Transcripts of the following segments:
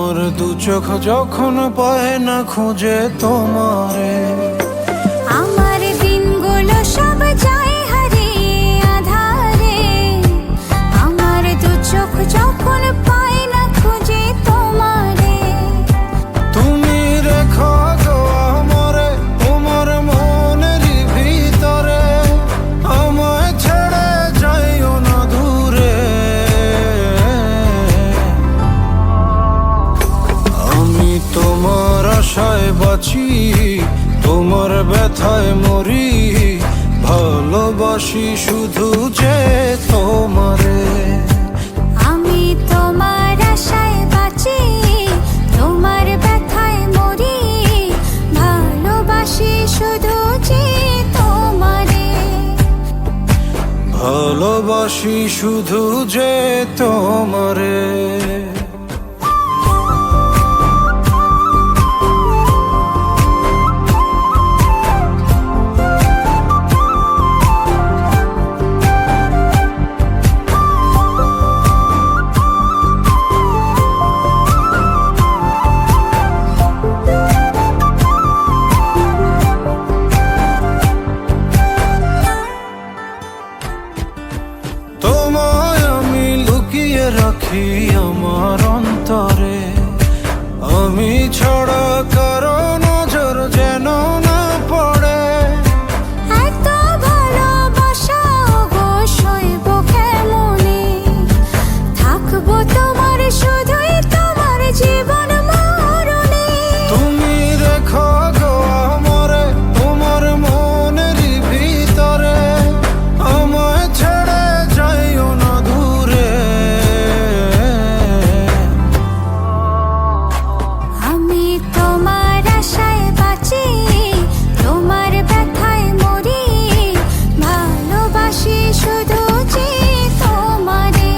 আমার দু চোখ যখন পায় না খুঁজে তোমারে, আমার দিনগুলো সব যায় হারিয়ে আধারে। আমার দু চোখ যখন পায় না খুঁজে তোমারে, তুমি রেখো গো আমারে তোমার মনের ভিতরে, আমায় ছেড়ে যাইও না দূরে। আমি তোমার আশায় বাঁচি, তোমার ব্যথায় মরি, ভালোবাসি শুধু যে তোমারে। আমি তোমার আশায় বাঁচি, তোমার ব্যথায় মরি, ভালোবাসি শুধু যে তোমারে। ভালোবাসি শুধু যে তোমারে। তোমায় আমি লুকিয়ে রাখি আমার অন্তরে, আমি ছাড়া কারো নজর যেন না পড়ে। এত ভালোবাসা অবশ্যই বুকে মনে, থাকবো তোমার শুধুই তোমার জীবন মরণে। তুমি রেখো গো আমারে তোমার মনের ভিতরে, আমায় ছেড়ে যাইও না দূরে। আমি তোমার আশায় বাঁচি, তোমার ব্যথায় মরি, ভালোবাসি শুধু যে তোমারে।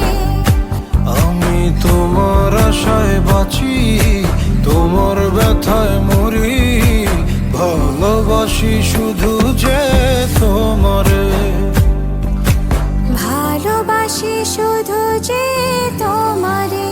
আমি তোমার আশায় বাঁচি, তোমার ব্যথায় মরি, ভালোবাসি শুধু যে তোমারে। ভালোবাসি শুধু যে তোমারে।